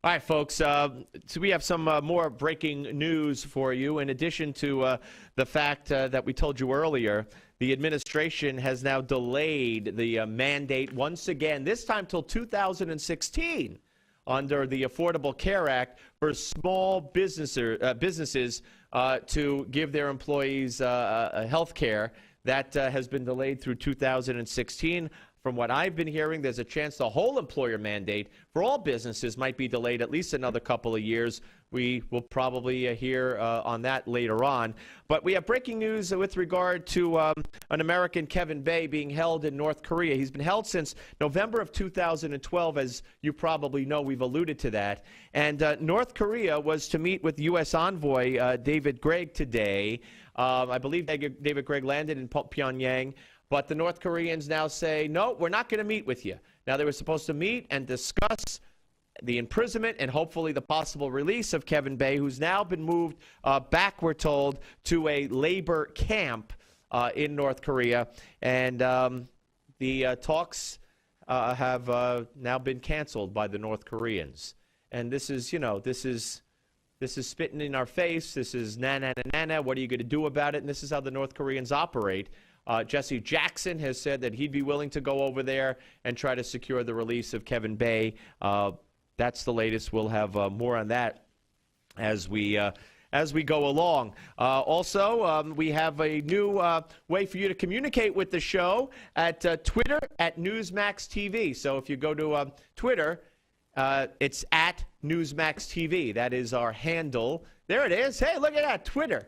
All right, folks. So we have some more breaking news for you. In addition to the fact that we told you earlier, the administration has now delayed the mandate once again, this time till 2016, under the Affordable Care Act for small businesses to give their employees health care. That has been delayed through 2016. From what I've been hearing, there's a chance the whole employer mandate for all businesses might be delayed at least another couple of years. We will probably hear on that later on. But we have breaking news with regard to an American, Kevin Bay, being held in North Korea. He's been held since November of 2012, as you probably know. We've alluded to that. And North Korea was to meet with U.S. envoy David Gregg today. I believe David Gregg landed in Pyongyang. But the North Koreans now say, no, we're not going to meet with you. Now, they were supposed to meet and discuss the imprisonment and hopefully the possible release of Kevin Bay, who's now been moved back, we're told, to a labor camp in North Korea. And the talks have now been canceled by the North Koreans. And this is, this is spitting in our face. This is na-na-na-na-na. What are you going to do about it? And this is how the North Koreans operate. Jesse Jackson has said that he'd be willing to go over there and try to secure the release of Kevin Bay. That's the latest. We'll have more on that as we go along. Also, we have a new way for you to communicate with the show at Twitter at Newsmax TV. So if you go to Twitter, it's at Newsmax TV. That is our handle. There it is. Hey, look at that, Twitter.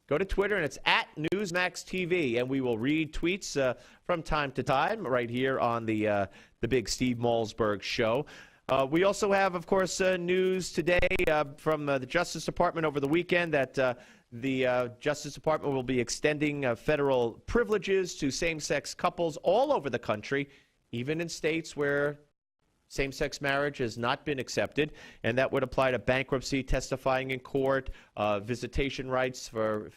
Go to Twitter, and it's at Newsmax TV, and we will read tweets from time to time right here on the big Steve Malzberg show. We also have, of course, news today from the Justice Department over the weekend that the Justice Department will be extending federal privileges to same-sex couples all over the country, even in states where same-sex marriage has not been accepted, and that would apply to bankruptcy, testifying in court, visitation rights for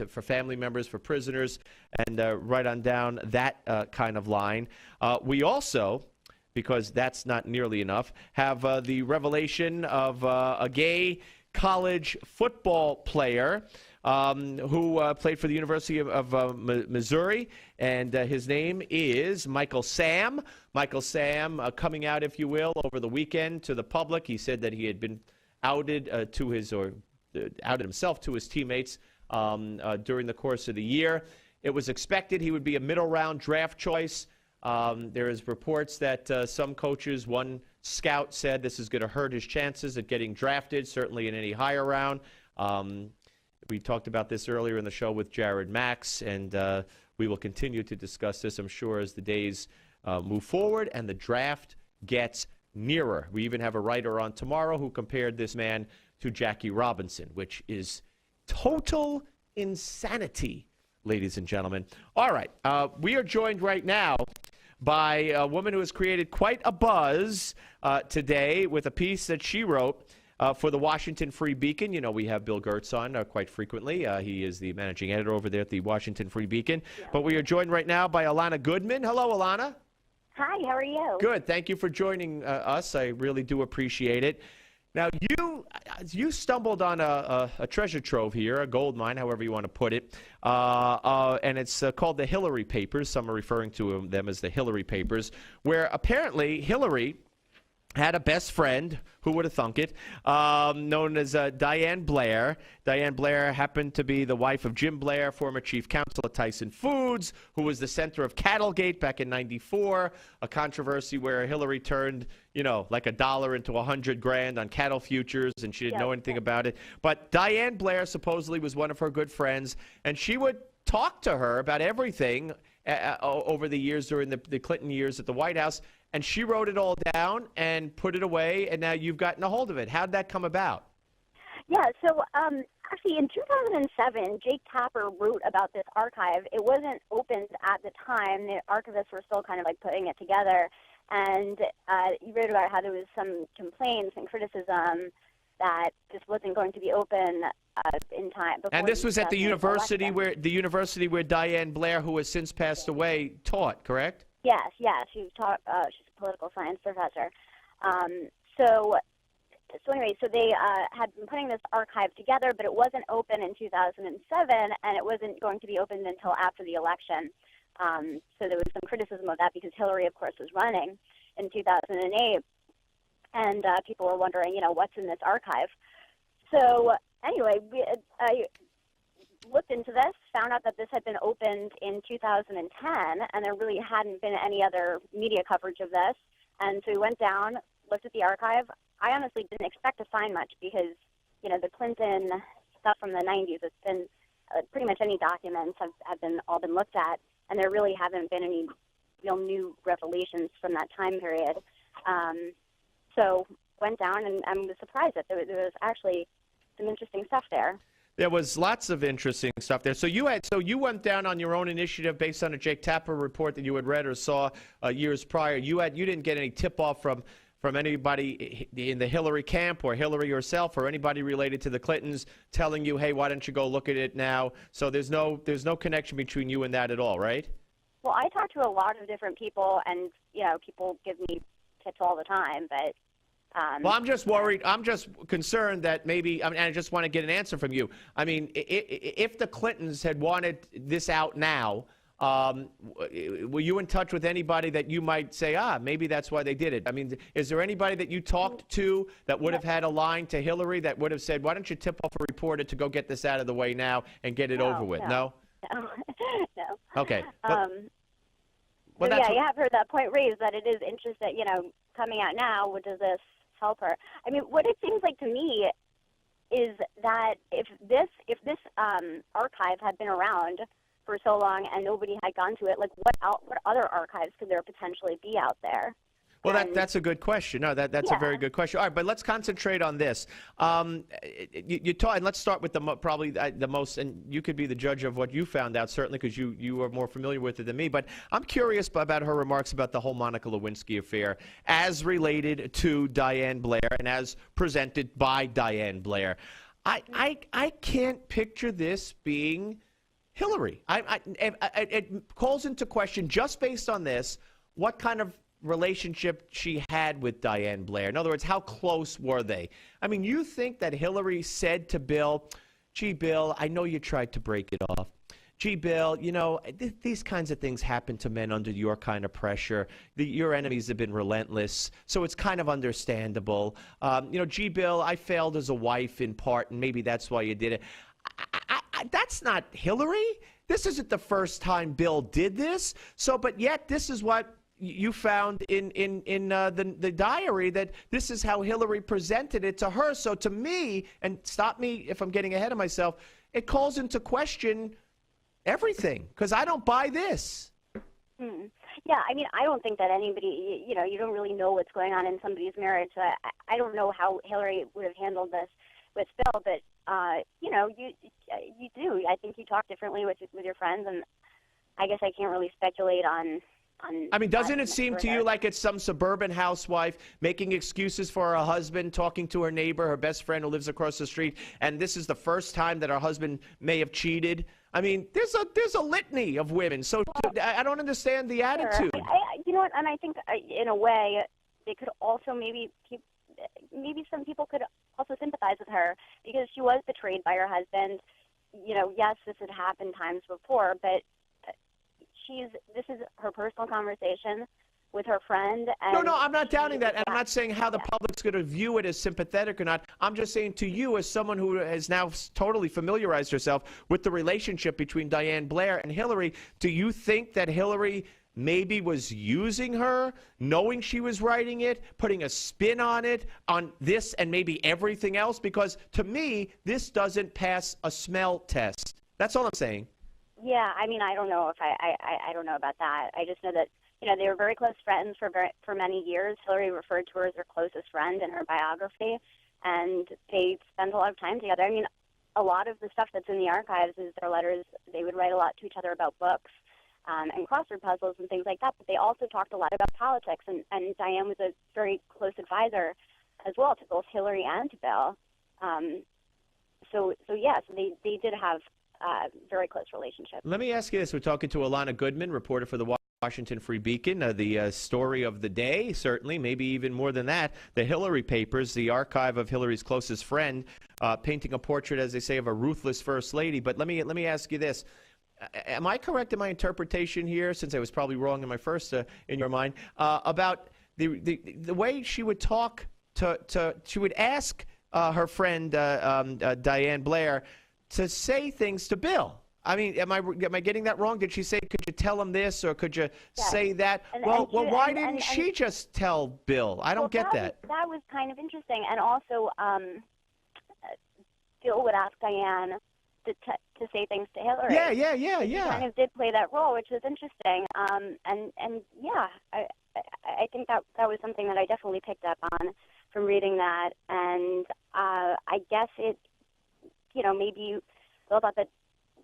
family members, for prisoners, and right on down that kind of line. We also, because that's not nearly enough, have the revelation of a gay college football player who played for the University of Missouri, and his name is Michael Sam. Michael Sam coming out, if you will, over the weekend to the public. He said that he had been outed outed himself to his teammates during the course of the year. It was expected he would be a middle-round draft choice. There is reports that some coaches, one scout said this is going to hurt his chances at getting drafted, certainly in any higher round. We talked about this earlier in the show with Jared Max, and we will continue to discuss this, I'm sure, as the days move forward and the draft gets nearer. We even have a writer on tomorrow who compared this man to Jackie Robinson, which is total insanity, ladies and gentlemen. All right, we are joined right now by a woman who has created quite a buzz today with a piece that she wrote for the Washington Free Beacon. You know, we have Bill Gertz on quite frequently. He is the managing editor over there at the Washington Free Beacon. Yeah. But we are joined right now by Alana Goodman. Hello, Alana. Hi, how are you? Good. Thank you for joining us. I really do appreciate it. Now, you stumbled on a treasure trove here, a gold mine, however you want to put it, and it's called the Hillary Papers. Some are referring to them as the Hillary Papers, where apparently Hillary had a best friend, who would have thunk it, known as Diane Blair. Diane Blair happened to be the wife of Jim Blair, former chief counsel at Tyson Foods, who was the center of Cattlegate back in '94, a controversy where Hillary turned, like $1 into $100,000 on cattle futures, and she didn't know anything about it. But Diane Blair supposedly was one of her good friends, and she would talk to her about everything over the years during the Clinton years at the White House. And she wrote it all down and put it away, and now you've gotten a hold of it. How did that come about? Yeah, so actually in 2007, Jake Tapper wrote about this archive. It wasn't opened at the time. The archivists were still kind of like putting it together. And he wrote about how there was some complaints and criticism that this wasn't going to be open in time. And this was at the university where Diane Blair, who has since passed away, taught, correct? Yes. She taught. She's a political science professor. So So anyway, so they had been putting this archive together, but it wasn't open in 2007, and it wasn't going to be opened until after the election. So there was some criticism of that because Hillary, of course, was running in 2008, and people were wondering, what's in this archive. So anyway, I looked into this, found out that this had been opened in 2010, and there really hadn't been any other media coverage of this. And so we went down, looked at the archive. I honestly didn't expect to find much because, the Clinton stuff from the 90s, it's been pretty much any documents have all been looked at, and there really haven't been any real new revelations from that time period. So went down and was surprised that there was actually some interesting stuff there. There was lots of interesting stuff there. So you went down on your own initiative based on a Jake Tapper report that you had read or saw years prior. You didn't get any tip-off from anybody in the Hillary camp or Hillary herself or anybody related to the Clintons telling you, hey, why don't you go look at it now? So there's no connection between you and that at all, right? Well, I talk to a lot of different people, and people give me tips all the time, but. Well, I'm just worried. I'm just concerned that maybe, and I just want to get an answer from you. I mean, if the Clintons had wanted this out now, were you in touch with anybody that you might say, maybe that's why they did it? I mean, is there anybody that you talked to that would have had a line to Hillary that would have said, why don't you tip off a reporter to go get this out of the way now and get it over with? No? No. Okay. So yeah, you have heard that point raised that it is interesting, coming out now, what does this help her? I mean, what it seems like to me is that if this archive had been around for so long and nobody had gone to it, like what other archives could there potentially be out there? Well, that's a good question. No, that's a very good question. All right, but let's concentrate on this. You talk, and let's start with probably the most, and you could be the judge of what you found out, certainly, because you are more familiar with it than me. But I'm curious about her remarks about the whole Monica Lewinsky affair as related to Diane Blair and as presented by Diane Blair. I can't picture this being Hillary. It calls into question, just based on this, what kind of relationship she had with Diane Blair. In other words, how close were they? I mean, you think that Hillary said to Bill, gee, Bill, I know you tried to break it off. Gee, Bill, these kinds of things happen to men under your kind of pressure. Your enemies have been relentless, so it's kind of understandable. Gee, Bill, I failed as a wife in part, and maybe that's why you did it. That's not Hillary. This isn't the first time Bill did this. But yet this is what you found in the diary, that this is how Hillary presented it to her. So to me, and stop me if I'm getting ahead of myself, it calls into question everything, because I don't buy this. Yeah, I mean, I don't think that anybody, you don't really know what's going on in somebody's marriage. So I don't know how Hillary would have handled this with Bill, but you do. I think you talk differently with your friends, and I guess I can't really speculate on. I mean, doesn't it seem to you like it's some suburban housewife making excuses for her husband, talking to her neighbor, her best friend who lives across the street, and this is the first time that her husband may have cheated? I mean, there's a litany of women, so I don't understand the attitude. You know what? And I think in a way, they could also maybe some people could also sympathize with her because she was betrayed by her husband. Yes, this had happened times before, but this is her personal conversation with her friend. And no, I'm not doubting that. And I'm not saying how the public's going to view it as sympathetic or not. I'm just saying to you, as someone who has now totally familiarized herself with the relationship between Diane Blair and Hillary, do you think that Hillary maybe was using her, knowing she was writing it, putting a spin on it, on this and maybe everything else? Because to me, this doesn't pass a smell test. That's all I'm saying. Yeah, I mean, I don't know if I don't know about that. I just know that they were very close friends for many years. Hillary referred to her as her closest friend in her biography, and they spent a lot of time together. I mean, a lot of the stuff that's in the archives is their letters. They would write a lot to each other about books and crossword puzzles and things like that. But they also talked a lot about politics, and Diane was a very close advisor as well to both Hillary and to Bill. So they did have very close relationship. Let me ask you this. We're talking to Alana Goodman, reporter for the Washington Free Beacon, the story of the day, certainly, maybe even more than that, the Hillary papers, the archive of Hillary's closest friend, painting a portrait, as they say, of a ruthless first lady. But let me ask you this. Am I correct in my interpretation here, since I was probably wrong in my first, in your mind, about the way she would talk she would ask her friend Diane Blair to say things to Bill? I mean, am I getting that wrong? Did she say, could you tell him this, or could you say that? Why didn't she just tell Bill? I don't get that. That was kind of interesting. And also, Bill would ask Diane to say things to Hillary. Yeah. She kind of did play that role, which was interesting. And yeah, I think that was something that I definitely picked up on from reading that. And I guess it, maybe Bill thought that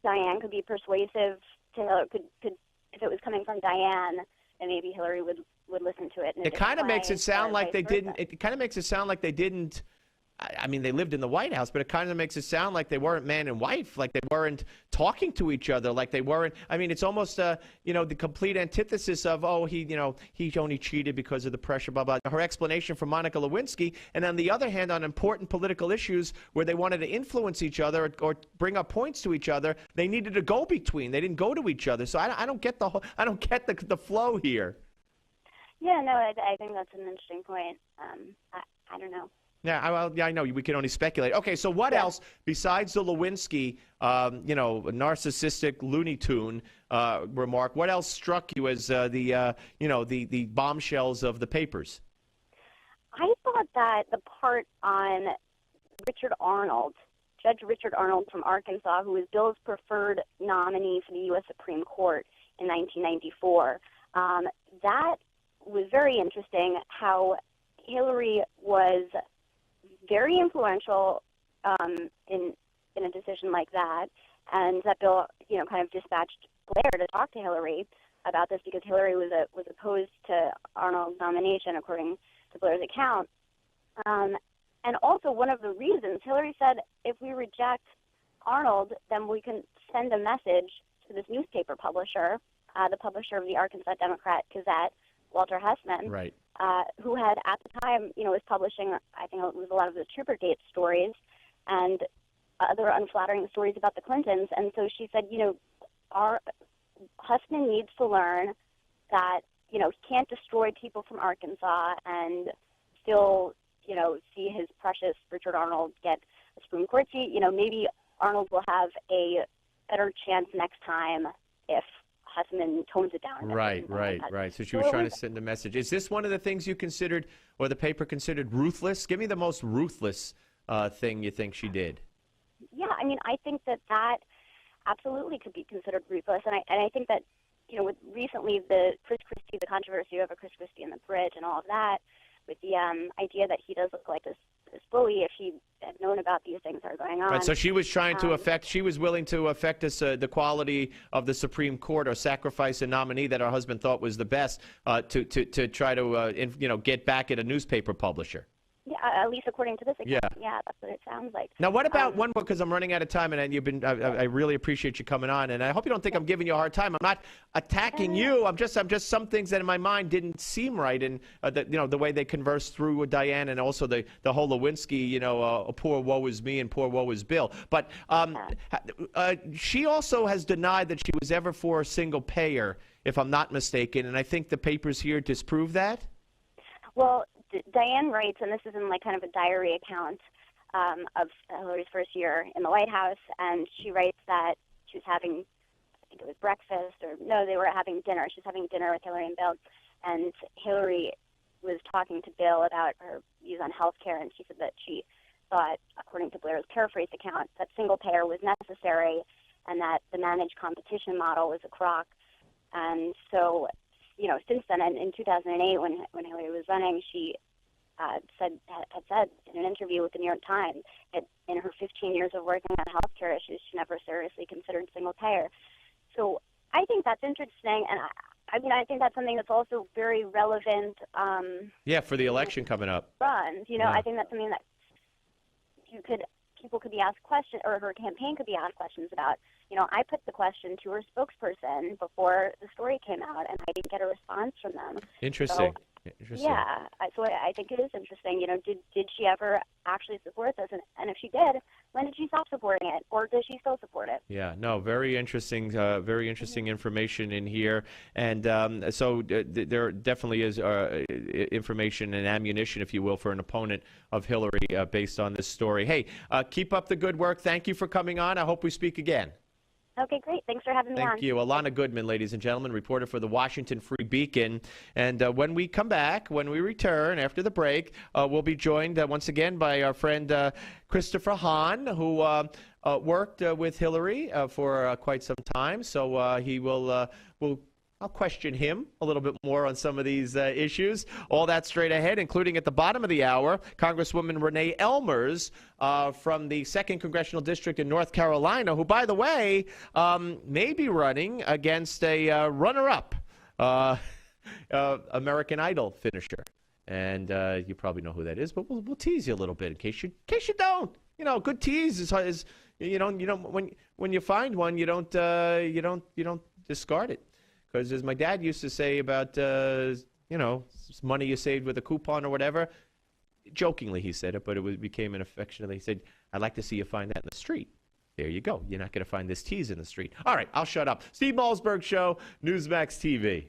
Diane could be persuasive to Hillary. Could if it was coming from Diane, then maybe Hillary would listen to it. It kind of makes it sound like they didn't. It kind of makes it sound like they didn't. I mean, they lived in the White House, but it kind of makes it sound like they weren't man and wife, like they weren't talking to each other, like they weren't. I mean, it's almost, the complete antithesis of, he only cheated because of the pressure, blah, blah. Her explanation for Monica Lewinsky, and on the other hand, on important political issues where they wanted to influence each other or bring up points to each other, they needed to go between. They didn't go to each other. So I don't get the flow here. Yeah, no, I think that's an interesting point. I don't know. Yeah, I know. We can only speculate. Okay, so what else besides the Lewinsky, narcissistic Looney Tune remark? What else struck you as the bombshells of the papers? I thought that the part on Richard Arnold, Judge Richard Arnold from Arkansas, who was Bill's preferred nominee for the U.S. Supreme Court in 1994, that was very interesting. How Hillary was very influential in a decision like that, and that Bill, kind of dispatched Blair to talk to Hillary about this because Hillary was opposed to Arnold's nomination, according to Blair's account. And also, one of the reasons Hillary said, if we reject Arnold, then we can send a message to this newspaper publisher, the publisher of the Arkansas Democrat Gazette, Walter Hessman, right. Who had at the time, was publishing, I think it was a lot of the Troopergate stories and other unflattering stories about the Clintons. And so she said, our Hessman needs to learn that, he can't destroy people from Arkansas and still, see his precious Richard Arnold get a Supreme Court seat. Maybe Arnold will have a better chance next time if Hessman tones it down. Right. So she was trying to send a message. Is this one of the things you considered, or the paper considered, ruthless? Give me the most ruthless thing you think she did. Yeah, I mean, I think that absolutely could be considered ruthless, and I think that, with recently the Chris Christie, the controversy over Chris Christie and the bridge and all of that, with the idea that he does look like this bully if he had known about these things that are going on. Right, so she was trying to she was willing to affect the quality of the Supreme Court, or sacrifice a nominee that her husband thought was the best to try to get back at a newspaper publisher. Yeah, at least according to this account. Yeah, that's what it sounds like. Now, what about one more, because I'm running out of time, and I really appreciate you coming on, and I hope you don't think I'm giving you a hard time. I'm not attacking you. I'm just some things that in my mind didn't seem right, and the way they conversed through with Diane, and also the whole Lewinsky, poor woe is me and poor woe is Bill. But she also has denied that she was ever for a single payer, if I'm not mistaken, and I think the papers here disprove that. Well, Diane writes, and this is in kind of a diary account of Hillary's first year in the White House, and she writes that she was having, I think it was breakfast, or no, they were having dinner. She was having dinner with Hillary and Bill, and Hillary was talking to Bill about her views on health care, and she said that she thought, according to Blair's paraphrased account, that single payer was necessary and that the managed competition model was a crock. And so, since then, in 2008, when Hillary was running, she had said in an interview with the New York Times that in her 15 years of working on health care issues, she never seriously considered single payer. So I think that's interesting, and I think that's something that's also very relevant. For the election coming up. I think that's something that you could people could be asked questions, or her campaign could be asked questions about. I put the question to her spokesperson before the story came out, and I didn't get a response from them. Interesting. So, Interesting. yeah, so I think it is interesting. Did she ever actually support this? And if she did, when did she stop supporting it, or does she still support it? Yeah, no, very interesting information in here. And so there definitely is information and ammunition, if you will, for an opponent of Hillary based on this story. Hey, keep up the good work. Thank you for coming on. I hope we speak again. Okay, great. Thanks for having me on. Thank you. Alana Goodman, ladies and gentlemen, reporter for the Washington Free Beacon. And when we come back, when we return after the break, we'll be joined once again by our friend Christopher Hahn, who worked with Hillary for quite some time. So he will I'll question him a little bit more on some of these issues. All that straight ahead, including at the bottom of the hour, Congresswoman Renee Elmers from the 2nd Congressional District in North Carolina, who, by the way, may be running against a runner-up American Idol finisher. And you probably know who that is, but we'll tease you a little bit in case you don't. Good tease is when you find one, you don't discard it. Because as my dad used to say about, money you saved with a coupon or whatever, jokingly he said it, but it became an affectionately, he said, I'd like to see you find that in the street. There you go. You're not going to find this tease in the street. All right, I'll shut up. Steve Malzberg Show, Newsmax TV.